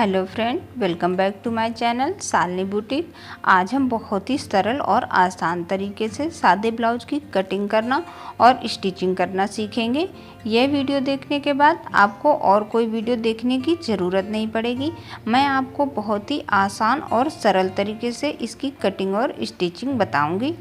Hello friend, welcome back to my channel Shalini boutique. आज हम बहुत ही सरल और आसान तरीके से सादे ब्लाउज की कटिंग करना और स्टिचिंग करना सीखेंगे। यह वीडियो देखने के बाद आपको और कोई वीडियो देखने की ज़रूरत नहीं पड़ेगी। मैं आपको बहुत ही आसान और सरल तरीके से इसकी कटिंग और स्टिचिंग बताऊँगी।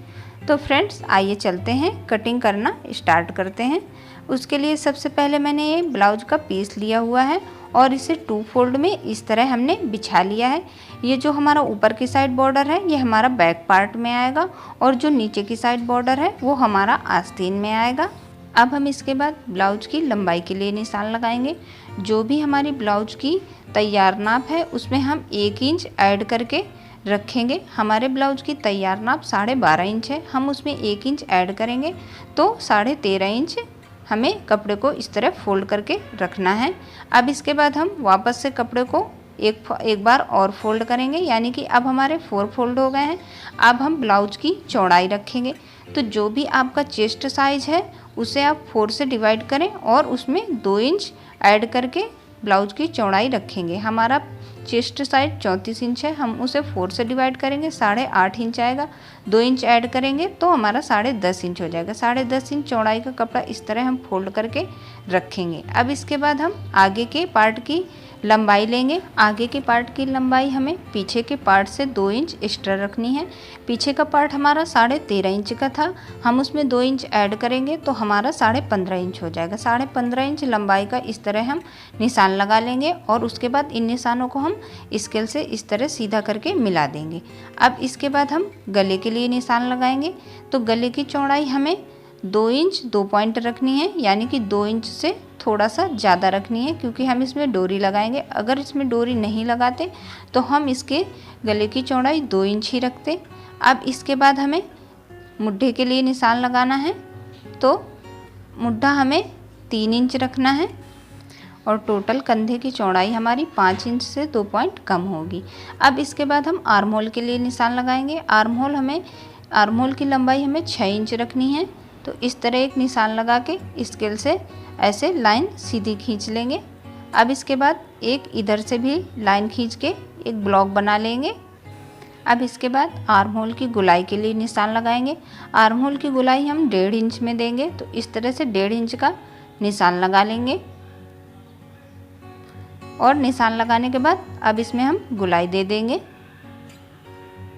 तो फ्रेंड्स, आइए चलते हैं कटिंग करना स्टार्ट करते हैं। उसके लिए सबसे पहले मैंने ये ब्लाउज का पीस लिया हुआ है और इसे 2 फोल्ड में इस तरह हमने बिछा लिया है। ये जो हमारा ऊपर की साइड बॉर्डर है ये हमारा बैक पार्ट में आएगा और जो नीचे की साइड बॉर्डर है वो हमारा आस्तीन में आएगा। अब हम इसके बाद ब्लाउज की लंबाई के लिए निशान लगाएंगे। जो भी हमारी ब्लाउज की तैयार नाप है उसमें हम 1 इंच ऐड करके रखेंगे। हमारे ब्लाउज की तैयार नाप 12.5 इंच है, हम उसमें 1 इंच ऐड करेंगे तो 13.5 इंच हमें कपड़े को इस तरह फोल्ड करके रखना है। अब इसके बाद हम वापस से कपड़े को एक बार और फोल्ड करेंगे, यानी कि अब हमारे 4 फोल्ड हो गए हैं। अब हम ब्लाउज की चौड़ाई रखेंगे, तो जो भी आपका चेस्ट साइज है उसे आप 4 से डिवाइड करें और उसमें 2 इंच ऐड करके ब्लाउज की चौड़ाई रखेंगे। हमारा चेस्ट साइज 34 इंच है, हम उसे 4 से डिवाइड करेंगे, 8.5 इंच आएगा। 2 इंच ऐड करेंगे तो हमारा 10.5 इंच हो जाएगा। 10.5 इंच चौड़ाई का कपड़ा इस तरह हम फोल्ड करके रखेंगे। अब इसके बाद हम आगे के पार्ट की लंबाई लेंगे। आगे के पार्ट की लंबाई हमें पीछे के पार्ट से 2 इंच एक्स्ट्रा रखनी है। पीछे का पार्ट हमारा 13.5 इंच का था, हम उसमें 2 इंच ऐड करेंगे तो हमारा 15.5 इंच हो जाएगा। 15.5 इंच लंबाई का इस तरह हम निशान लगा लेंगे और उसके बाद इन निशानों को हम स्केल से इस तरह सीधा करके मिला देंगे। अब इसके बाद हम गले के लिए निशान लगाएंगे। तो गले की चौड़ाई हमें 2 इंच 2 पॉइंट रखनी है, यानी कि 2 इंच से थोड़ा सा ज़्यादा रखनी है, क्योंकि हम इसमें डोरी लगाएंगे। अगर इसमें डोरी नहीं लगाते तो हम इसके गले की चौड़ाई 2 इंच ही रखते। अब इसके बाद हमें मुड्ढे के लिए निशान लगाना है। तो मुड्ढा हमें 3 इंच रखना है और टोटल कंधे की चौड़ाई हमारी 5 इंच से 2 पॉइंट कम होगी। अब इसके बाद हम आर्म होल के लिए निशान लगाएंगे। आर्म होल की लंबाई हमें 6 इंच रखनी है। तो इस तरह एक निशान लगा के स्केल से ऐसे लाइन सीधी खींच लेंगे। अब इसके बाद एक इधर से भी लाइन खींच के एक ब्लॉक बना लेंगे। अब इसके बाद आर्म होल की गोलाई के लिए निशान लगाएंगे। आर्म होल की गोलाई हम 1.5 इंच में देंगे, तो इस तरह से 1.5 इंच का निशान लगा लेंगे। और निशान लगाने के बाद अब इसमें हम गोलाई दे देंगे।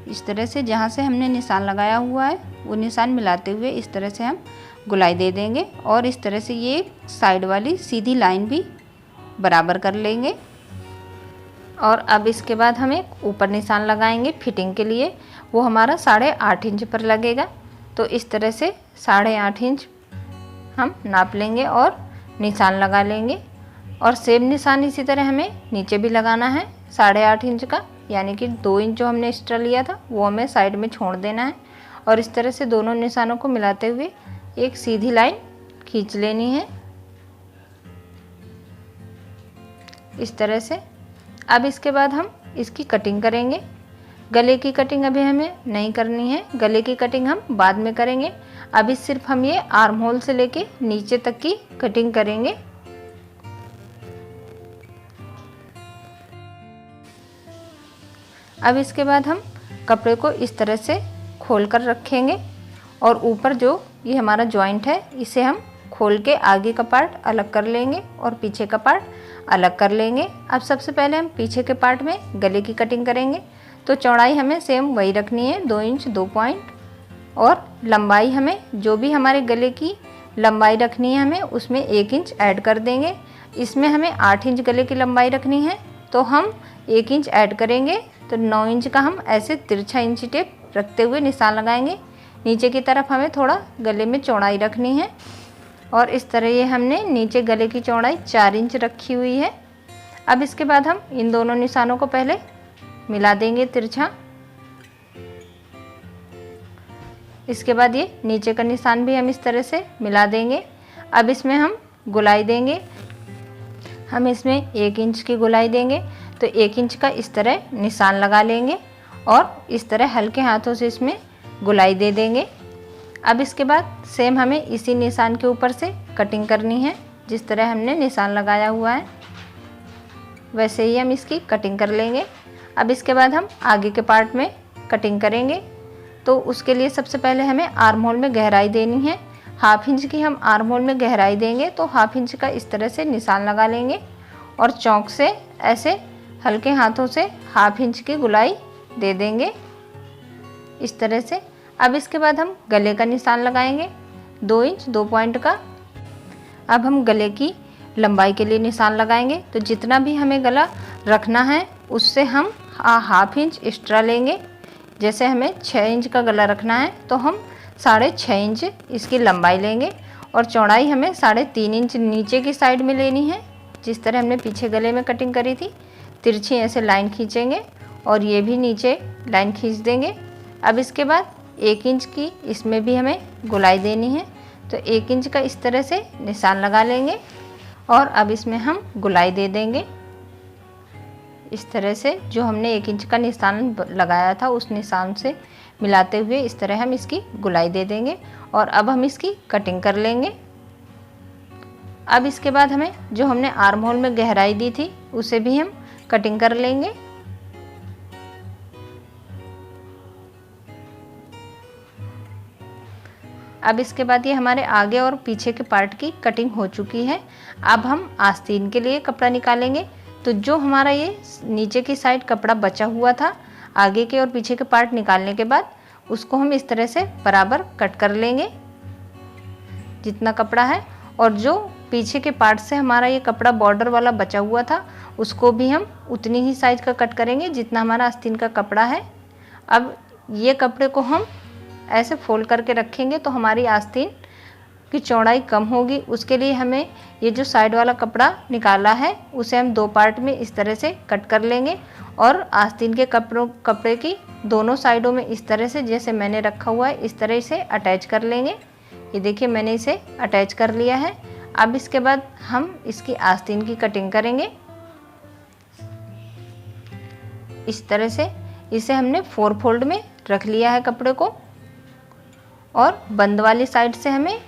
इस तरह से जहाँ से हमने निशान लगाया हुआ है वो निशान मिलाते हुए इस तरह से हम गोलाई दे देंगे और इस तरह से ये साइड वाली सीधी लाइन भी बराबर कर लेंगे। और अब इसके बाद हम एक ऊपर निशान लगाएंगे फिटिंग के लिए। वो हमारा 8.5 इंच पर लगेगा। तो इस तरह से 8.5 इंच हम नाप लेंगे और निशान लगा लेंगे। और सेम निशान इसी तरह हमें नीचे भी लगाना है 8.5 इंच का, यानी कि 2 इंच जो हमने एक्स्ट्रा लिया था वो हमें साइड में छोड़ देना है। और इस तरह से दोनों निशानों को मिलाते हुए एक सीधी लाइन खींच लेनी है इस तरह से। अब इसके बाद हम इसकी कटिंग करेंगे। गले की कटिंग अभी हमें नहीं करनी है, गले की कटिंग हम बाद में करेंगे। अभी सिर्फ हम ये आर्म होल से लेके नीचे तक की कटिंग करेंगे। अब इसके बाद हम कपड़े को इस तरह से खोल कर रखेंगे और ऊपर जो ये हमारा जॉइंट है इसे हम खोल के आगे का पार्ट अलग कर लेंगे और पीछे का पार्ट अलग कर लेंगे। अब सबसे पहले हम पीछे के पार्ट में गले की कटिंग करेंगे। तो चौड़ाई हमें सेम वही रखनी है, 2 इंच 2 पॉइंट। और लंबाई हमें जो भी हमारे गले की लंबाई रखनी है हमें उसमें 1 इंच ऐड कर देंगे। इसमें हमें 8 इंच गले की लंबाई रखनी है तो हम 1 इंच ऐड करेंगे, तो 9 इंच का हम ऐसे तिरछा इंची टेप रखते हुए निशान लगाएंगे। नीचे की तरफ हमें थोड़ा गले में चौड़ाई रखनी है और इस तरह ये हमने नीचे गले की चौड़ाई 4 इंच रखी हुई है। अब इसके बाद हम इन दोनों निशानों को पहले मिला देंगे तिरछा। इसके बाद ये नीचे का निशान भी हम इस तरह से मिला देंगे। अब इसमें हम गोलाई देंगे। हम इसमें 1 इंच की गोलाई देंगे, तो 1 इंच का इस तरह निशान लगा लेंगे और इस तरह हल्के हाथों से इसमें गोलाई दे देंगे। अब इसके बाद सेम हमें इसी निशान के ऊपर से कटिंग करनी है जिस तरह हमने निशान लगाया हुआ है। वैसे ही हम इसकी कटिंग कर लेंगे। अब इसके बाद हम आगे के पार्ट में कटिंग करेंगे। तो उसके लिए सबसे पहले हमें आर्म होल में गहराई देनी है। 1/2 इंच की हम आर्म होल में गहराई देंगे। तो 1/2 इंच का इस तरह से निशान लगा लेंगे और चौक से ऐसे हल्के हाथों से 1/2 इंच की गुलाई दे देंगे इस तरह से। अब इसके बाद हम गले का निशान लगाएंगे 2 इंच 2 पॉइंट का। अब हम गले की लंबाई के लिए निशान लगाएंगे। तो जितना भी हमें गला रखना है उससे हम 1/2 इंच एक्स्ट्रा लेंगे। जैसे हमें 6 इंच का गला रखना है तो हम 6.5 इंच इसकी लंबाई लेंगे और चौड़ाई हमें 3.5 इंच नीचे की साइड में लेनी है। जिस तरह हमने पीछे गले में कटिंग करी थी, तिरछी ऐसे लाइन खींचेंगे और ये भी नीचे लाइन खींच देंगे। अब इसके बाद 1 इंच की इसमें भी हमें गुलाई देनी है। तो 1 इंच का इस तरह से निशान लगा लेंगे और अब इसमें हम गुलाई दे देंगे इस तरह से। जो हमने 1 इंच का निशान लगाया था उस निशान से मिलाते हुए इस तरह हम इसकी गुलाई दे देंगे और अब हम इसकी कटिंग कर लेंगे। अब इसके बाद हमें जो हमने आर्म होल में गहराई दी थी उसे भी हम कटिंग कर लेंगे। अब इसके बाद ये हमारे आगे और पीछे के पार्ट की कटिंग हो चुकी है। अब हम आस्तीन के लिए कपड़ा निकालेंगे। तो जो हमारा ये नीचे की साइड कपड़ा बचा हुआ था, आगे के और पीछे के पार्ट निकालने के बाद उसको हम इस तरह से बराबर कट कर लेंगे जितना कपड़ा है। और जो पीछे के पार्ट से हमारा ये कपड़ा बॉर्डर वाला बचा हुआ था उसको भी हम उतनी ही साइज का कट करेंगे जितना हमारा आस्तीन का कपड़ा है। अब ये कपड़े को हम ऐसे फोल्ड करके रखेंगे तो हमारी आस्तीन की चौड़ाई कम होगी। उसके लिए हमें ये जो साइड वाला कपड़ा निकाला है उसे हम 2 पार्ट में इस तरह से कट कर लेंगे और आस्तीन के कपड़े की दोनों साइडों में इस तरह से जैसे मैंने रखा हुआ है इस तरह से अटैच कर लेंगे। ये देखिए मैंने इसे अटैच कर लिया है। अब इसके बाद हम इसकी आस्तीन की कटिंग करेंगे इस तरह से। इसे हमने 4 फोल्ड में रख लिया है कपड़े को और बंद वाली साइड से हमें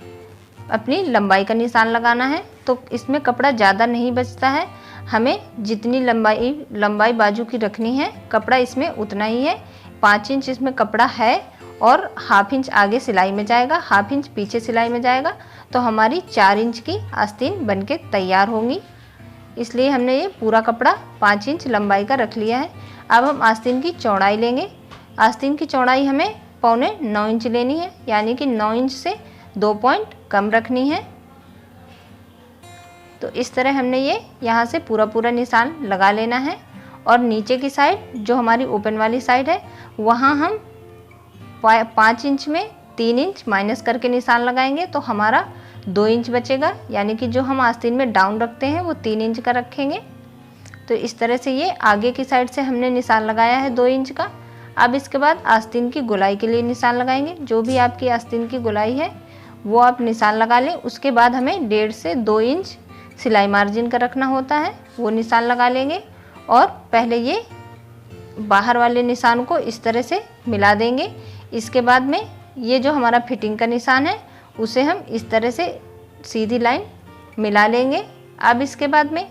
अपनी लंबाई का निशान लगाना है। तो इसमें कपड़ा ज़्यादा नहीं बचता है, हमें जितनी लंबाई बाजू की रखनी है कपड़ा इसमें उतना ही है। 5 इंच इसमें कपड़ा है और 1/2 इंच आगे सिलाई में जाएगा, 1/2 इंच पीछे सिलाई में जाएगा। तो हमारी 4 इंच की आस्तीन बनके तैयार होंगी। इसलिए हमने ये पूरा कपड़ा 5 इंच लंबाई का रख लिया है। अब हम आस्तीन की चौड़ाई लेंगे। आस्तीन की चौड़ाई हमें 9.25 इंच लेनी है, यानी कि 9 इंच से 2 पॉइंट कम रखनी है। तो इस तरह हमने ये यहाँ से पूरा निशान लगा लेना है और नीचे की साइड जो हमारी ओपन वाली साइड है वहाँ हम 5 इंच में 3 इंच माइनस करके निशान लगाएंगे तो हमारा 2 इंच बचेगा, यानी कि जो हम आस्तीन में डाउन रखते हैं वो 3 इंच का रखेंगे। तो इस तरह से ये आगे की साइड से हमने निशान लगाया है 2 इंच का। अब इसके बाद आस्तीन की गोलाई के लिए निशान लगाएंगे। जो भी आपकी आस्तीन की गोलाई है वो आप निशान लगा लें। उसके बाद हमें 1.5 से 2 इंच सिलाई मार्जिन का रखना होता है, वो निशान लगा लेंगे और पहले ये बाहर वाले निशान को इस तरह से मिला देंगे। इसके बाद में ये जो हमारा फिटिंग का निशान है उसे हम इस तरह से सीधी लाइन मिला लेंगे। अब इसके बाद में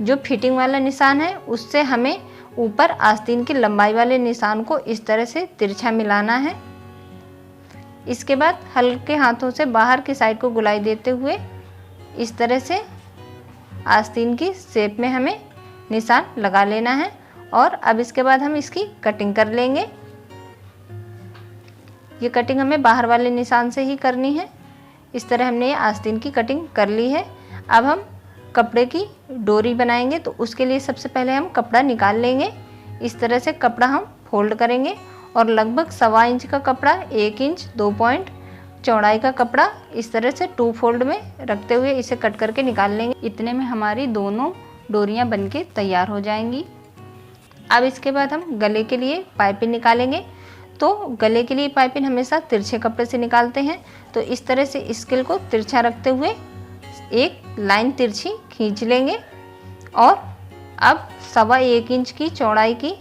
जो फिटिंग वाला निशान है उससे हमें ऊपर आस्तीन की लंबाई वाले निशान को इस तरह से तिरछा मिलाना है। इसके बाद हल्के हाथों से बाहर की साइड को गुलाई देते हुए इस तरह से आस्तीन की शेप में हमें निशान लगा लेना है और अब इसके बाद हम इसकी कटिंग कर लेंगे। ये कटिंग हमें बाहर वाले निशान से ही करनी है। इस तरह हमने ये आस्तीन की कटिंग कर ली है। अब हम कपड़े की डोरी बनाएंगे। तो उसके लिए सबसे पहले हम कपड़ा निकाल लेंगे। इस तरह से कपड़ा हम फोल्ड करेंगे और लगभग 1.25 इंच का कपड़ा 1 इंच 2 पॉइंट चौड़ाई का कपड़ा इस तरह से 2 फोल्ड में रखते हुए इसे कट करके निकाल लेंगे। इतने में हमारी दोनों डोरियां बनके तैयार हो जाएंगी। अब इसके बाद हम गले के लिए पाइपिंग निकालेंगे। तो गले के लिए पाइपिंग हमेशा तिरछे कपड़े से निकालते हैं। तो इस तरह से स्केल को तिरछा रखते हुए एक लाइन तिरछी खींच लेंगे और अब 1.25 इंच की चौड़ाई की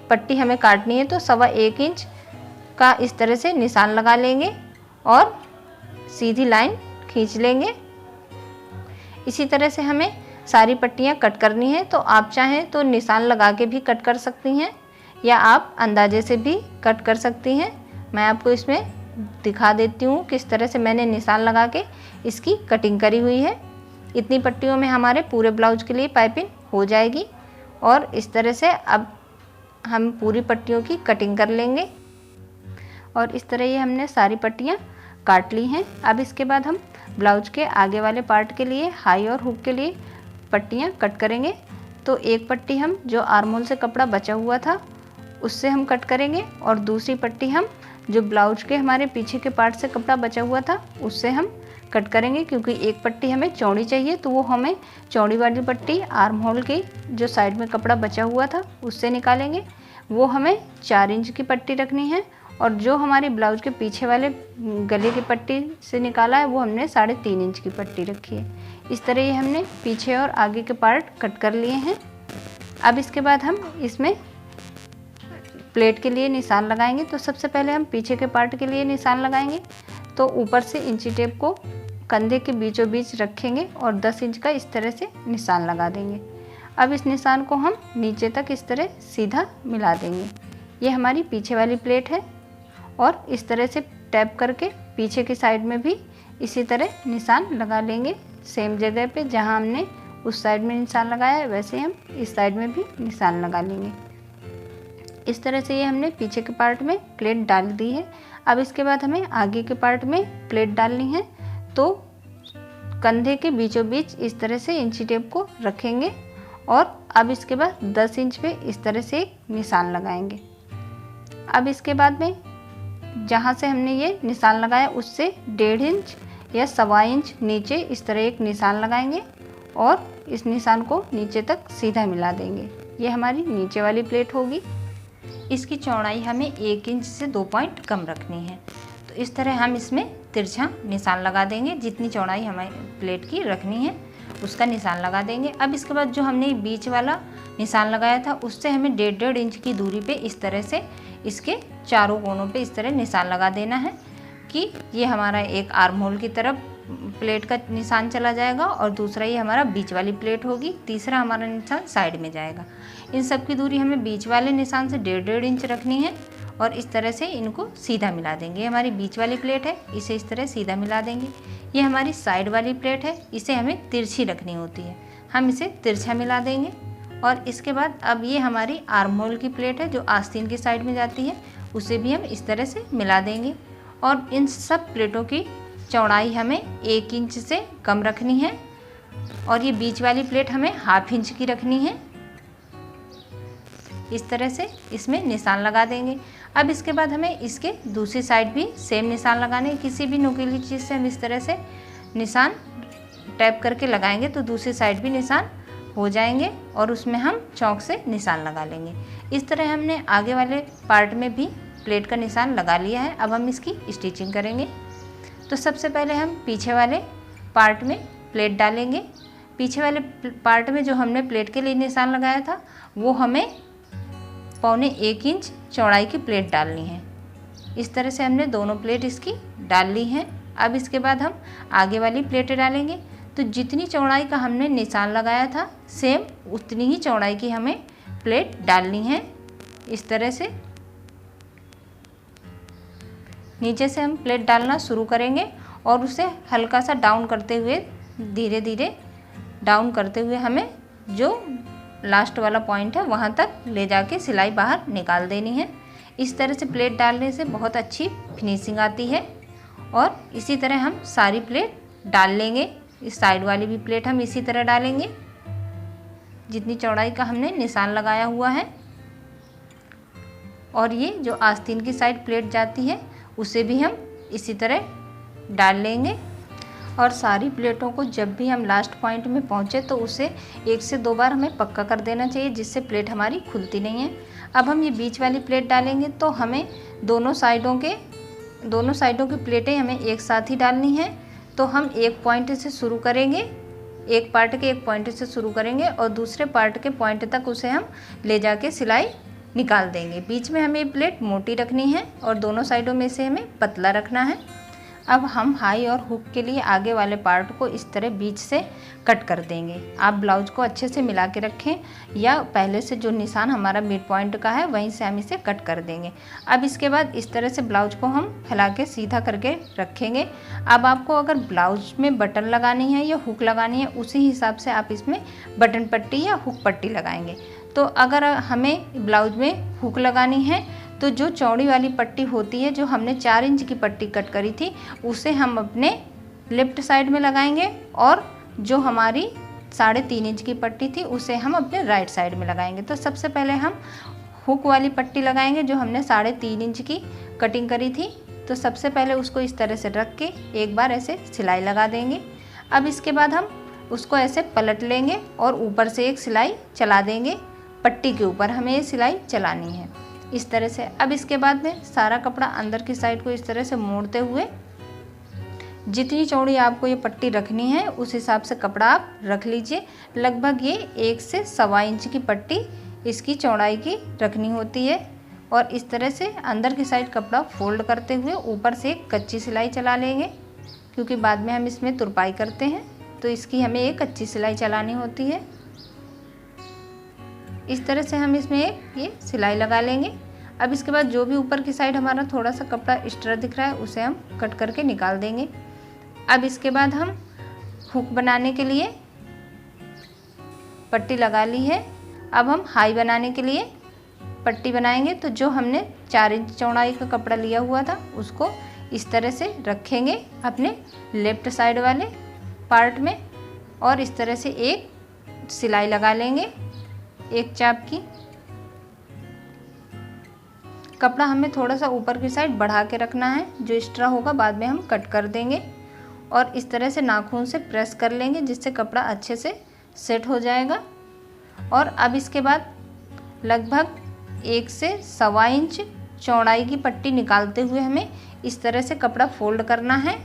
पट्टी हमें काटनी है। तो 1.25 इंच का इस तरह से निशान लगा लेंगे और सीधी लाइन खींच लेंगे। इसी तरह से हमें सारी पट्टियाँ कट करनी है, तो आप चाहें तो निशान लगा के भी कट कर सकती हैं या आप अंदाजे से भी कट कर सकती हैं। मैं आपको इसमें दिखा देती हूँ किस तरह से मैंने निशान लगा के इसकी कटिंग करी हुई है। इतनी पट्टियों में हमारे पूरे ब्लाउज के लिए पाइपिंग हो जाएगी। और इस तरह से अब हम पूरी पट्टियों की कटिंग कर लेंगे। और इस तरह ये हमने सारी पट्टियाँ काट ली हैं। अब इसके बाद हम ब्लाउज के आगे वाले पार्ट के लिए हाई और हुक के लिए पट्टियाँ कट करेंगे। तो एक पट्टी हम जो आर्म होल से कपड़ा बचा हुआ था उससे हम कट करेंगे और दूसरी पट्टी हम जो ब्लाउज के हमारे पीछे के पार्ट से कपड़ा बचा हुआ था उससे हम कट करेंगे, क्योंकि एक पट्टी हमें चौड़ी चाहिए, तो वो हमें चौड़ी वाली पट्टी आर्म होल की जो साइड में कपड़ा बचा हुआ था उससे निकालेंगे। वो हमें 4 इंच की पट्टी रखनी है और जो हमारी ब्लाउज के पीछे वाले गले की पट्टी से निकाला है वो हमने 3.5 इंच की पट्टी रखी है। इस तरह ये हमने पीछे और आगे के पार्ट कट कर लिए हैं। अब इसके बाद हम इसमें प्लेट के लिए निशान लगाएंगे। तो सबसे पहले हम पीछे के पार्ट के लिए निशान लगाएंगे। तो ऊपर से इंची टेप को कंधे के बीचों बीच रखेंगे और 10 इंच का इस तरह से निशान लगा देंगे। अब इस निशान को हम नीचे तक इस तरह सीधा मिला देंगे। ये हमारी पीछे वाली प्लेट है और इस तरह से टैप करके पीछे की साइड में भी इसी तरह निशान लगा लेंगे। सेम जगह पे जहाँ हमने उस साइड में निशान लगाया है वैसे हम इस साइड में भी निशान लगा लेंगे। इस तरह से ये हमने पीछे के पार्ट में प्लेट डाल दी है। अब इसके बाद हमें आगे के पार्ट में प्लेट डालनी है। तो कंधे के बीचों बीच इस तरह से इंची टेप को रखेंगे और अब इसके बाद 10 इंच पे इस तरह से एक निशान लगाएंगे। अब इसके बाद में जहाँ से हमने ये निशान लगाया उससे 1.5 इंच या 1.25 इंच नीचे इस तरह एक निशान लगाएंगे और इस निशान को नीचे तक सीधा मिला देंगे। ये हमारी नीचे वाली प्लेट होगी। इसकी चौड़ाई हमें 1 इंच से 2 पॉइंट कम रखनी है। तो इस तरह हम इसमें तिरछा निशान लगा देंगे। जितनी चौड़ाई हमें प्लेट की रखनी है उसका निशान लगा देंगे। अब इसके बाद जो हमने बीच वाला निशान लगाया था उससे हमें 1.5 इंच की दूरी पे इस तरह से इसके चारों कोनों पे इस तरह निशान लगा देना है कि ये हमारा एक आर्म होल की तरफ प्लेट का निशान चला जाएगा और दूसरा ये हमारा बीच वाली प्लेट होगी, तीसरा हमारा निशान साइड में जाएगा। इन सब की दूरी हमें बीच वाले निशान से 1.5 इंच रखनी है और इस तरह से इनको सीधा मिला देंगे। ये हमारी बीच वाली प्लेट है, इसे इस तरह सीधा मिला देंगे। ये हमारी साइड वाली प्लेट है, इसे हमें तिरछी रखनी होती है, हम इसे तिरछा मिला देंगे। और इसके बाद अब ये हमारी आर्म होल की प्लेट है जो आस्तीन की साइड में जाती है, उसे भी हम इस तरह से मिला देंगे। और इन सब प्लेटों की चौड़ाई हमें 1 इंच से कम रखनी है और ये बीच वाली प्लेट हमें 1/2 इंच की रखनी है। इस तरह से इसमें निशान लगा देंगे। अब इसके बाद हमें इसके दूसरी साइड भी सेम निशान लगाने। किसी भी नुकीली चीज़ से हम इस तरह से निशान टैप करके लगाएंगे तो दूसरी साइड भी निशान हो जाएंगे और उसमें हम चौक से निशान लगा लेंगे। इस तरह हमने आगे वाले पार्ट में भी प्लेट का निशान लगा लिया है। अब हम इसकी स्टिचिंग करेंगे। तो सबसे पहले हम पीछे वाले पार्ट में प्लेट डालेंगे। पीछे वाले पार्ट में जो हमने प्लेट के लिए निशान लगाया था वो हमें 1.25 इंच चौड़ाई की प्लेट डालनी है। इस तरह से हमने दोनों प्लेट इसकी डाल ली हैं। अब इसके बाद हम आगे वाली प्लेटें डालेंगे। तो जितनी चौड़ाई का हमने निशान लगाया था सेम उतनी ही चौड़ाई की हमें प्लेट डालनी है। इस तरह से नीचे से हम प्लेट डालना शुरू करेंगे और उसे हल्का सा डाउन करते हुए धीरे धीरे डाउन करते हुए हमें जो लास्ट वाला पॉइंट है वहाँ तक ले जाके सिलाई बाहर निकाल देनी है। इस तरह से प्लेट डालने से बहुत अच्छी फिनिशिंग आती है। और इसी तरह हम सारी प्लेट डाल लेंगे। इस साइड वाली भी प्लेट हम इसी तरह डालेंगे जितनी चौड़ाई का हमने निशान लगाया हुआ है। और ये जो आस्तीन की साइड प्लेट जाती है उसे भी हम इसी तरह डाल लेंगे। और सारी प्लेटों को जब भी हम लास्ट पॉइंट में पहुँचे तो उसे 1 से 2 बार हमें पक्का कर देना चाहिए, जिससे प्लेट हमारी खुलती नहीं है। अब हम ये बीच वाली प्लेट डालेंगे तो हमें दोनों साइडों की प्लेटें हमें एक साथ ही डालनी है। तो हम एक पॉइंट से शुरू करेंगे, एक पार्ट के एक पॉइंट से शुरू करेंगे और दूसरे पार्ट के पॉइंट तक उसे हम ले जाके सिलाई निकाल देंगे। बीच में हमें प्लेट मोटी रखनी है और दोनों साइडों में से हमें पतला रखना है। अब हम हाई और हुक के लिए आगे वाले पार्ट को इस तरह बीच से कट कर देंगे। आप ब्लाउज को अच्छे से मिला के रखें या पहले से जो निशान हमारा मिड पॉइंट का है वहीं से हम इसे कट कर देंगे। अब इसके बाद इस तरह से ब्लाउज को हम फैला के सीधा करके रखेंगे। अब आपको अगर ब्लाउज में बटन लगानी है या हुक लगानी है उसी हिसाब से आप इसमें बटन पट्टी या हुक पट्टी लगाएंगे। तो अगर हमें ब्लाउज में हुक लगानी है तो जो चौड़ी वाली पट्टी होती है, जो हमने 4 इंच की पट्टी कट करी थी, उसे हम अपने लेफ्ट साइड में लगाएंगे और जो हमारी 3.5 इंच की पट्टी थी उसे हम अपने राइट साइड में लगाएंगे। तो सबसे पहले हम हुक वाली पट्टी लगाएंगे जो हमने 3.5 इंच की कटिंग करी थी। तो सबसे पहले उसको इस तरह से रख के एक बार ऐसे सिलाई लगा देंगे। अब इसके बाद हम उसको ऐसे पलट लेंगे और ऊपर से एक सिलाई चला देंगे। पट्टी के ऊपर हमें ये सिलाई चलानी है इस तरह से। अब इसके बाद में सारा कपड़ा अंदर की साइड को इस तरह से मोड़ते हुए जितनी चौड़ी आपको ये पट्टी रखनी है उस हिसाब से कपड़ा आप रख लीजिए। लगभग ये 1 से 1.25 इंच की पट्टी इसकी चौड़ाई की रखनी होती है। और इस तरह से अंदर की साइड कपड़ा फोल्ड करते हुए ऊपर से एक कच्ची सिलाई चला लेंगे, क्योंकि बाद में हम इसमें तुरपाई करते हैं तो इसकी हमें एक कच्ची सिलाई चलानी होती है। इस तरह से हम इसमें एक ये सिलाई लगा लेंगे। अब इसके बाद जो भी ऊपर की साइड हमारा थोड़ा सा कपड़ा एक्स्ट्रा दिख रहा है उसे हम कट करके निकाल देंगे। अब इसके बाद हम हुक बनाने के लिए पट्टी लगा ली है। अब हम हाई बनाने के लिए पट्टी बनाएंगे। तो जो हमने 4 इंच चौड़ाई का कपड़ा लिया हुआ था उसको इस तरह से रखेंगे अपने लेफ्ट साइड वाले पार्ट में और इस तरह से एक सिलाई लगा लेंगे, एक चाप की। कपड़ा हमें थोड़ा सा ऊपर की साइड बढ़ा के रखना है, जो एक्स्ट्रा होगा बाद में हम कट कर देंगे। और इस तरह से नाखून से प्रेस कर लेंगे जिससे कपड़ा अच्छे से सेट हो जाएगा। और अब इसके बाद लगभग 1 से 1.25 इंच चौड़ाई की पट्टी निकालते हुए हमें इस तरह से कपड़ा फोल्ड करना है।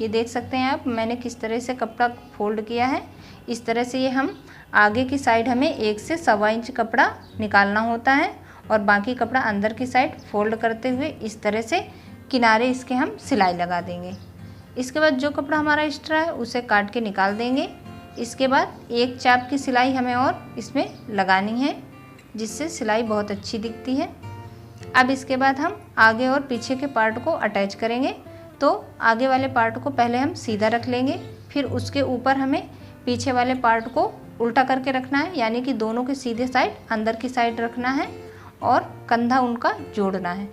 ये देख सकते हैं आप मैंने किस तरह से कपड़ा फोल्ड किया है। इस तरह से ये हम आगे की साइड हमें 1 से 1.25 इंच कपड़ा निकालना होता है और बाकी कपड़ा अंदर की साइड फोल्ड करते हुए इस तरह से किनारे इसके हम सिलाई लगा देंगे। इसके बाद जो कपड़ा हमारा एक्स्ट्रा है उसे काट के निकाल देंगे। इसके बाद एक चाप की सिलाई हमें और इसमें लगानी है जिससे सिलाई बहुत अच्छी दिखती है। अब इसके बाद हम आगे और पीछे के पार्ट को अटैच करेंगे। तो आगे वाले पार्ट को पहले हम सीधा रख लेंगे, फिर उसके ऊपर हमें पीछे वाले पार्ट को उल्टा करके रखना है, यानी कि दोनों के सीधे साइड अंदर की साइड रखना है और कंधा उनका जोड़ना है।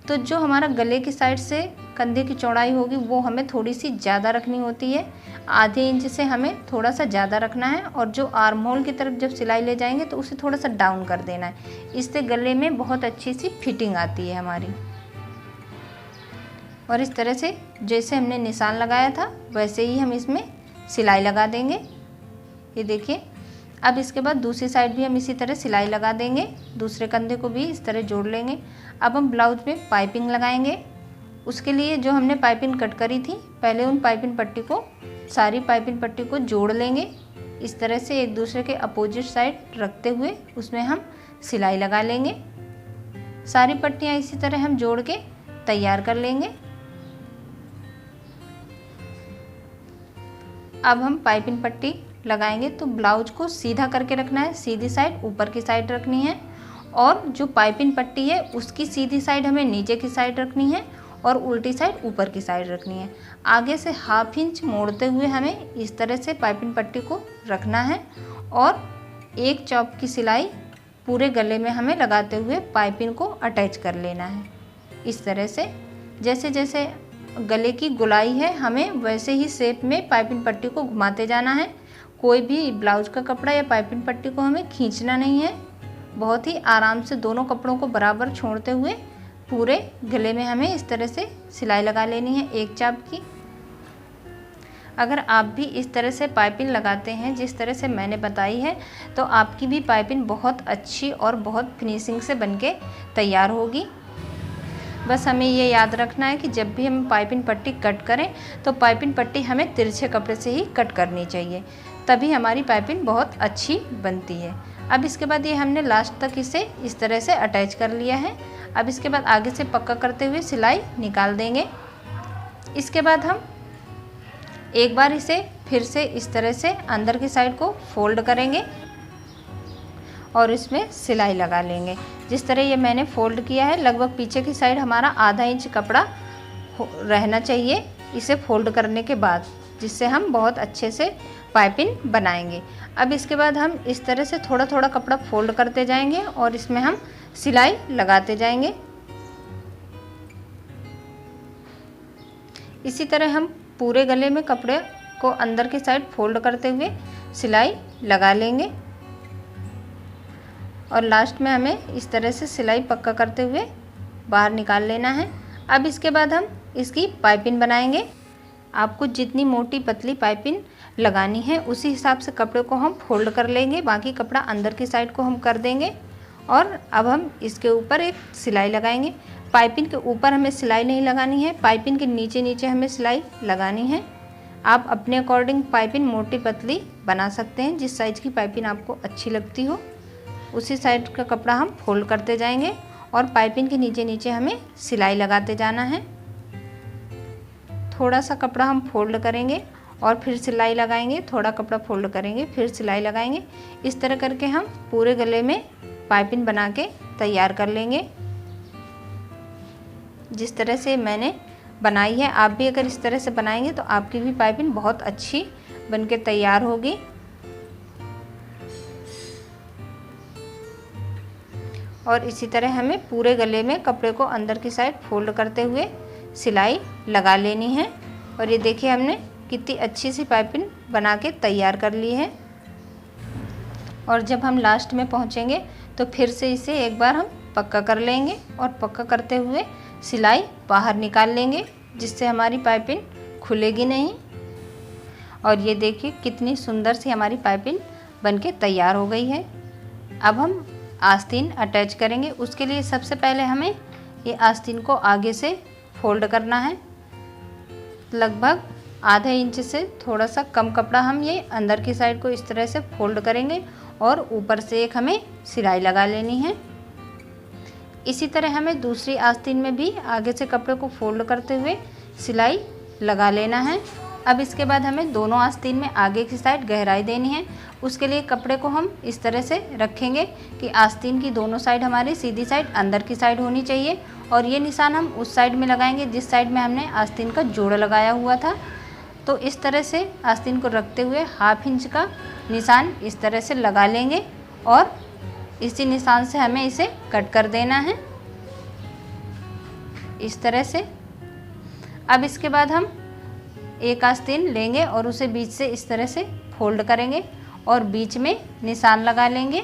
तो जो हमारा गले की साइड से कंधे की चौड़ाई होगी वो हमें थोड़ी सी ज़्यादा रखनी होती है, आधे इंच से हमें थोड़ा सा ज़्यादा रखना है। और जो आर्म होल की तरफ जब सिलाई ले जाएंगे तो उसे थोड़ा सा डाउन कर देना है, इससे गले में बहुत अच्छी सी फिटिंग आती है हमारी। और इस तरह से जैसे हमने निशान लगाया था वैसे ही हम इसमें सिलाई लगा देंगे। ये देखिए। अब इसके बाद दूसरी साइड भी हम इसी तरह सिलाई लगा देंगे, दूसरे कंधे को भी इस तरह जोड़ लेंगे। अब हम ब्लाउज में पाइपिंग लगाएंगे। उसके लिए जो हमने पाइपिंग कट करी थी पहले उन पाइपिंग पट्टी को सारी पाइपिंग पट्टी को जोड़ लेंगे। इस तरह से एक दूसरे के अपोजिट साइड रखते हुए उसमें हम सिलाई लगा लेंगे। सारी पट्टियाँ इसी तरह हम जोड़ के तैयार कर लेंगे। अब हम पाइपिंग पट्टी लगाएंगे तो ब्लाउज को सीधा करके रखना है, सीधी साइड ऊपर की साइड रखनी है और जो पाइपिंग पट्टी है उसकी सीधी साइड हमें नीचे की साइड रखनी है और उल्टी साइड ऊपर की साइड रखनी है। आगे से 1/2 इंच मोड़ते हुए हमें इस तरह से पाइपिंग पट्टी को रखना है और एक चौक की सिलाई पूरे गले में हमें लगाते हुए पाइपिंग को अटैच कर लेना है। इस तरह से जैसे जैसे गले की गोलाई है हमें वैसे ही शेप में पाइपिंग पट्टी को घुमाते जाना है। कोई भी ब्लाउज का कपड़ा या पाइपिंग पट्टी को हमें खींचना नहीं है, बहुत ही आराम से दोनों कपड़ों को बराबर छोड़ते हुए पूरे गले में हमें इस तरह से सिलाई लगा लेनी है एक चाप की। अगर आप भी इस तरह से पाइपिंग लगाते हैं जिस तरह से मैंने बताई है तो आपकी भी पाइपिंग बहुत अच्छी और बहुत फिनिशिंग से बनके तैयार होगी। बस हमें ये याद रखना है कि जब भी हम पाइपिंग पट्टी कट करें तो पाइपिंग पट्टी हमें तिरछे कपड़े से ही कट करनी चाहिए, तभी हमारी पाइपिंग बहुत अच्छी बनती है। अब इसके बाद ये हमने लास्ट तक इसे इस तरह से अटैच कर लिया है। अब इसके बाद आगे से पक्का करते हुए सिलाई निकाल देंगे। इसके बाद हम एक बार इसे फिर से इस तरह से अंदर की साइड को फोल्ड करेंगे और इसमें सिलाई लगा लेंगे। जिस तरह ये मैंने फोल्ड किया है, लगभग पीछे की साइड हमारा आधा इंच कपड़ा रहना चाहिए इसे फोल्ड करने के बाद, जिससे हम बहुत अच्छे से पाइपिंग बनाएंगे। अब इसके बाद हम इस तरह से थोड़ा थोड़ा कपड़ा फोल्ड करते जाएंगे और इसमें हम सिलाई लगाते जाएंगे। इसी तरह हम पूरे गले में कपड़े को अंदर की साइड फोल्ड करते हुए सिलाई लगा लेंगे और लास्ट में हमें इस तरह से सिलाई पक्का करते हुए बाहर निकाल लेना है। अब इसके बाद हम इसकी पाइपिंग बनाएंगे। आपको जितनी मोटी पतली पाइपिंग लगानी है उसी हिसाब से कपड़े को हम फोल्ड कर लेंगे। बाकी कपड़ा अंदर की साइड को हम कर देंगे और अब हम इसके ऊपर एक सिलाई लगाएंगे। पाइपिंग के ऊपर हमें सिलाई नहीं लगानी है, पाइपिंग के नीचे नीचे हमें सिलाई लगानी है। आप अपने अकॉर्डिंग पाइपिंग मोटी पतली बना सकते हैं, जिस साइज़ की पाइपिंग आपको अच्छी लगती हो उसी साइड का कपड़ा हम फोल्ड करते जाएंगे और पाइपिंग के नीचे नीचे हमें सिलाई लगाते जाना है। थोड़ा सा कपड़ा हम फोल्ड करेंगे और फिर सिलाई लगाएंगे, थोड़ा कपड़ा फोल्ड करेंगे फिर सिलाई लगाएंगे। इस तरह करके हम पूरे गले में पाइपिंग बना के तैयार कर लेंगे। जिस तरह से मैंने बनाई है, आप भी अगर इस तरह से बनाएंगे तो आपकी भी पाइपिंग बहुत अच्छी बनके तैयार होगी। और इसी तरह हमें पूरे गले में कपड़े को अंदर की साइड फोल्ड करते हुए सिलाई लगा लेनी है। और ये देखिए हमने कितनी अच्छी सी पाइपिंग बना के तैयार कर ली है। और जब हम लास्ट में पहुँचेंगे तो फिर से इसे एक बार हम पक्का कर लेंगे और पक्का करते हुए सिलाई बाहर निकाल लेंगे, जिससे हमारी पाइपिंग खुलेगी नहीं। और ये देखिए कितनी सुंदर सी हमारी पाइपिंग बनके तैयार हो गई है। अब हम आस्तीन अटैच करेंगे। उसके लिए सबसे पहले हमें ये आस्तीन को आगे से फोल्ड करना है। लगभग आधे इंच से थोड़ा सा कम कपड़ा हम ये अंदर की साइड को इस तरह से फोल्ड करेंगे और ऊपर से एक हमें सिलाई लगा लेनी है। इसी तरह हमें दूसरी आस्तीन में भी आगे से कपड़े को फोल्ड करते हुए सिलाई लगा लेना है। अब इसके बाद हमें दोनों आस्तीन में आगे की साइड गहराई देनी है। उसके लिए कपड़े को हम इस तरह से रखेंगे कि आस्तीन की दोनों साइड हमारी सीधी साइड अंदर की साइड होनी चाहिए और ये निशान हम उस साइड में लगाएंगे जिस साइड में हमने आस्तीन का जोड़ लगाया हुआ था। तो इस तरह से आस्तीन को रखते हुए हाफ इंच का निशान इस तरह से लगा लेंगे और इसी निशान से हमें इसे कट कर देना है इस तरह से। अब इसके बाद हम एक आस्तीन लेंगे और उसे बीच से इस तरह से फोल्ड करेंगे और बीच में निशान लगा लेंगे,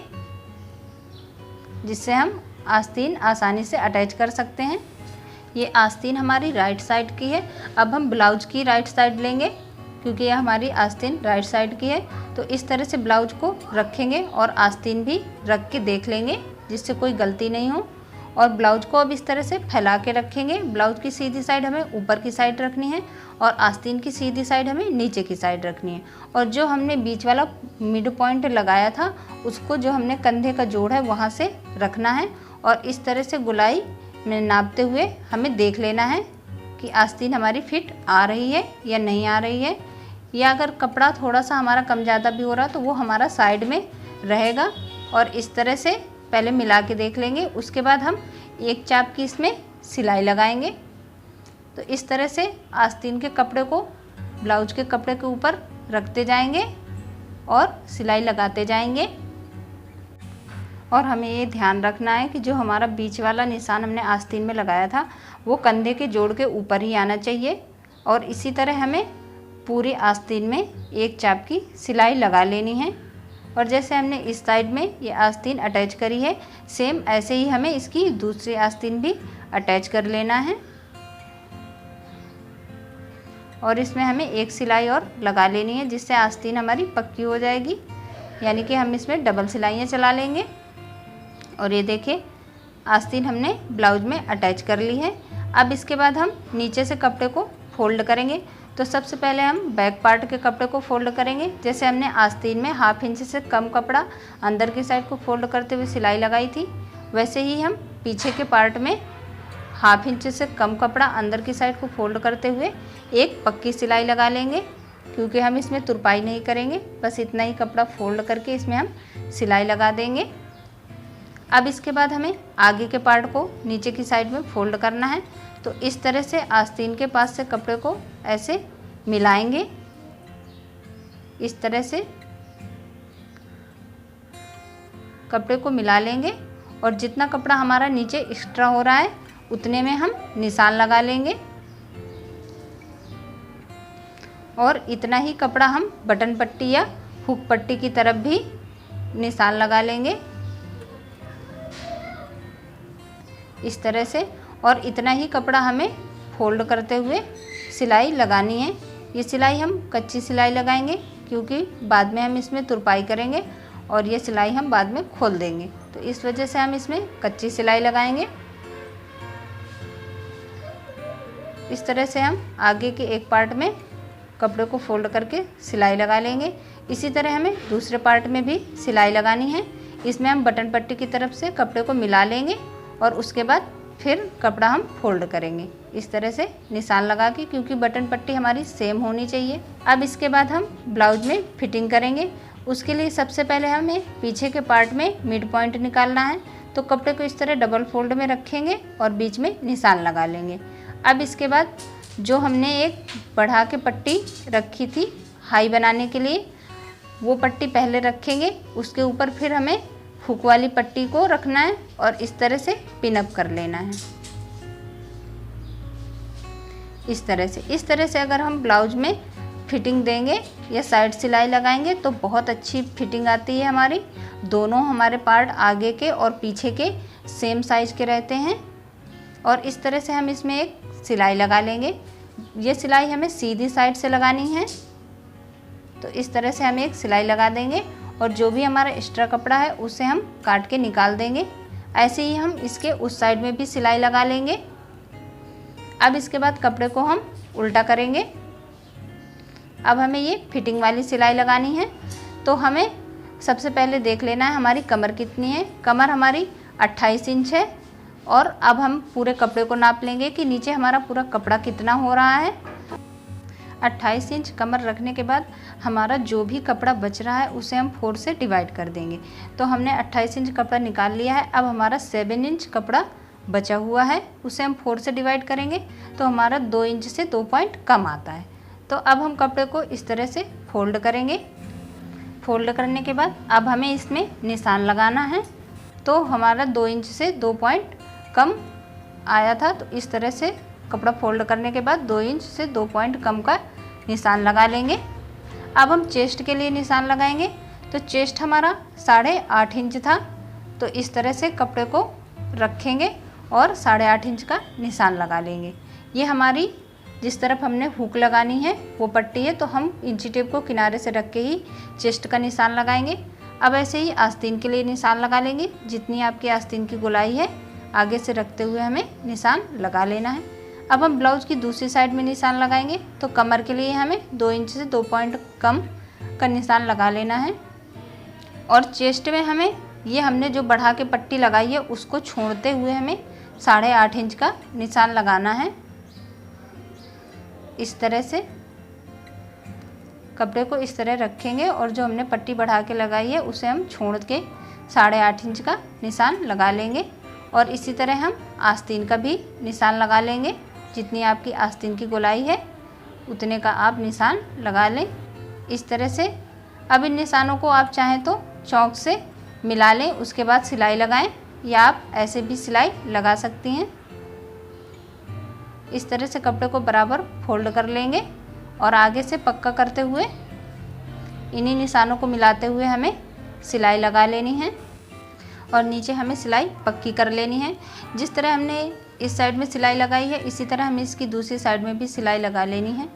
जिससे हम आस्तीन आसानी से अटैच कर सकते हैं। ये आस्तीन हमारी राइट साइड की है। अब हम ब्लाउज की राइट साइड लेंगे क्योंकि यह हमारी आस्तीन राइट साइड की है। तो इस तरह से ब्लाउज को रखेंगे और आस्तीन भी रख के देख लेंगे जिससे कोई गलती नहीं हो। और ब्लाउज को अब इस तरह से फैला के रखेंगे। ब्लाउज की सीधी साइड हमें ऊपर की साइड रखनी है और आस्तीन की सीधी साइड हमें नीचे की साइड रखनी है। और जो हमने बीच वाला मिड पॉइंट लगाया था उसको जो हमने कंधे का जोड़ है वहाँ से रखना है और इस तरह से गोलाई में नापते हुए हमें देख लेना है कि आस्तीन हमारी फिट आ रही है या नहीं आ रही है, या अगर कपड़ा थोड़ा सा हमारा कम ज़्यादा भी हो रहा तो वो हमारा साइड में रहेगा। और इस तरह से पहले मिला के देख लेंगे। उसके बाद हम एक चाप की इसमें सिलाई लगाएंगे। तो इस तरह से आस्तीन के कपड़े को ब्लाउज के कपड़े के ऊपर रखते जाएंगे और सिलाई लगाते जाएंगे। और हमें ये ध्यान रखना है कि जो हमारा बीच वाला निशान हमने आस्तीन में लगाया था वो कंधे के जोड़ के ऊपर ही आना चाहिए। और इसी तरह हमें पूरी आस्तीन में एक चाप की सिलाई लगा लेनी है। और जैसे हमने इस साइड में ये आस्तीन अटैच करी है, सेम ऐसे ही हमें इसकी दूसरी आस्तीन भी अटैच कर लेना है। और इसमें हमें एक सिलाई और लगा लेनी है जिससे आस्तीन हमारी पक्की हो जाएगी, यानी कि हम इसमें डबल सिलाइयाँ चला लेंगे। और ये देखिए आस्तीन हमने ब्लाउज में अटैच कर ली है। अब इसके बाद हम नीचे से कपड़े को फोल्ड करेंगे। तो सबसे पहले हम बैक पार्ट के कपड़े को फोल्ड करेंगे। जैसे हमने आस्तीन में हाफ इंच से कम कपड़ा अंदर की साइड को फोल्ड करते हुए सिलाई लगाई थी, वैसे ही हम पीछे के पार्ट में हाफ इंच से कम कपड़ा अंदर की साइड को फोल्ड करते हुए एक पक्की सिलाई लगा लेंगे, क्योंकि हम इसमें तुरपाई नहीं करेंगे। बस इतना ही कपड़ा फोल्ड करके इसमें हम सिलाई लगा देंगे। अब इसके बाद हमें आगे के पार्ट को नीचे की साइड में फोल्ड करना है। तो इस तरह से आस्तीन के पास से कपड़े को ऐसे मिलाएंगे। इस तरह से कपड़े को मिला लेंगे और जितना कपड़ा हमारा नीचे एक्स्ट्रा हो रहा है उतने में हम निशान लगा लेंगे और इतना ही कपड़ा हम बटन पट्टी या हुक पट्टी की तरफ भी निशान लगा लेंगे इस तरह से। और इतना ही कपड़ा हमें फोल्ड करते हुए सिलाई लगानी है। ये सिलाई हम कच्ची सिलाई लगाएंगे, क्योंकि बाद में हम इसमें तुरपाई करेंगे और ये सिलाई हम बाद में खोल देंगे, तो इस वजह से हम इसमें कच्ची सिलाई लगाएंगे। इस तरह से हम आगे के एक पार्ट में कपड़े को फोल्ड करके सिलाई लगा लेंगे। इसी तरह हमें दूसरे पार्ट में भी सिलाई लगानी है। इसमें हम बटन पट्टी की तरफ से कपड़े को मिला लेंगे और उसके बाद फिर कपड़ा हम फोल्ड करेंगे इस तरह से निशान लगा के, क्योंकि बटन पट्टी हमारी सेम होनी चाहिए। अब इसके बाद हम ब्लाउज में फिटिंग करेंगे। उसके लिए सबसे पहले हमें पीछे के पार्ट में मिड पॉइंट निकालना है। तो कपड़े को इस तरह डबल फोल्ड में रखेंगे और बीच में निशान लगा लेंगे। अब इसके बाद जो हमने एक बढ़ा के पट्टी रखी थी हाई बनाने के लिए, वो पट्टी पहले रखेंगे। उसके ऊपर फिर हमें हुक वाली पट्टी को रखना है और इस तरह से पिन अप कर लेना है इस तरह से अगर हम ब्लाउज में फिटिंग देंगे या साइड सिलाई लगाएंगे तो बहुत अच्छी फिटिंग आती है हमारी। दोनों हमारे पार्ट आगे के और पीछे के सेम साइज के रहते हैं। और इस तरह से हम इसमें एक सिलाई लगा लेंगे। ये सिलाई हमें सीधी साइड से लगानी है, तो इस तरह से हम एक सिलाई लगा देंगे और जो भी हमारा एक्स्ट्रा कपड़ा है उसे हम काट के निकाल देंगे। ऐसे ही हम इसके उस साइड में भी सिलाई लगा लेंगे। अब इसके बाद कपड़े को हम उल्टा करेंगे। अब हमें ये फिटिंग वाली सिलाई लगानी है। तो हमें सबसे पहले देख लेना है हमारी कमर कितनी है। कमर हमारी 28 इंच है। और अब हम पूरे कपड़े को नाप लेंगे कि नीचे हमारा पूरा कपड़ा कितना हो रहा है। 28 इंच कमर रखने के बाद हमारा जो भी कपड़ा बच रहा है उसे हम 4 से डिवाइड कर देंगे। तो हमने 28 इंच कपड़ा निकाल लिया है। अब हमारा 7 इंच कपड़ा बचा हुआ है, उसे हम 4 से डिवाइड करेंगे तो हमारा 2 इंच से 2 पॉइंट कम आता है। तो अब हम कपड़े को इस तरह से फोल्ड करेंगे। फोल्ड करने के बाद अब हमें इसमें निशान लगाना है। तो हमारा 2 इंच से 2 पॉइंट कम आया था, तो इस तरह से कपड़ा फोल्ड करने के बाद 2 इंच से 2 पॉइंट कम का निशान लगा लेंगे। अब हम चेस्ट के लिए निशान लगाएंगे। तो चेस्ट हमारा 8.5 इंच था, तो इस तरह से कपड़े को रखेंगे और 8.5 इंच का निशान लगा लेंगे। ये हमारी जिस तरफ हमने हुक लगानी है वो पट्टी है, तो हम इंची टेप को किनारे से रख के ही चेस्ट का निशान लगाएंगे। अब ऐसे ही आस्तीन के लिए निशान लगा लेंगे। जितनी आपकी आस्तीन की गोलाई है आगे से रखते हुए हमें निशान लगा लेना है। अब हम ब्लाउज की दूसरी साइड में निशान लगाएंगे। तो कमर के लिए हमें 2 इंच से 2 पॉइंट कम का निशान लगा लेना है। और चेस्ट में हमें ये हमने जो बढ़ा के पट्टी लगाई है उसको छोड़ते हुए हमें 8.5 इंच का निशान लगाना है। इस तरह से कपड़े को इस तरह रखेंगे और जो हमने पट्टी बढ़ा के लगाई है उसे हम छोड़ के 8.5 इंच का निशान लगा लेंगे। और इसी तरह हम आस्तीन का भी निशान लगा लेंगे। जितनी आपकी आस्तीन की गोलाई है उतने का आप निशान लगा लें इस तरह से। अब इन निशानों को आप चाहें तो चौक से मिला लें, उसके बाद सिलाई लगाएं, या आप ऐसे भी सिलाई लगा सकती हैं। इस तरह से कपड़े को बराबर फोल्ड कर लेंगे और आगे से पक्का करते हुए इन्हीं निशानों को मिलाते हुए हमें सिलाई लगा लेनी है और नीचे हमें सिलाई पक्की कर लेनी है। जिस तरह हमने इस साइड में सिलाई लगाई है इसी तरह हमें इसकी दूसरी साइड में भी सिलाई लगा लेनी है।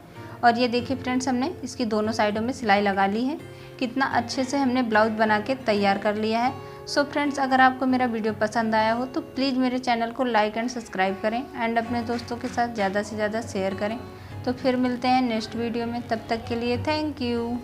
और ये देखिए फ्रेंड्स, हमने इसकी दोनों साइडों में सिलाई लगा ली है। कितना अच्छे से हमने ब्लाउज बना के तैयार कर लिया है। सो फ्रेंड्स, अगर आपको मेरा वीडियो पसंद आया हो तो प्लीज़ मेरे चैनल को लाइक एंड सब्सक्राइब करें एंड अपने दोस्तों के साथ ज़्यादा से ज़्यादा शेयर करें। तो फिर मिलते हैं नेक्स्ट वीडियो में, तब तक के लिए थैंक यू।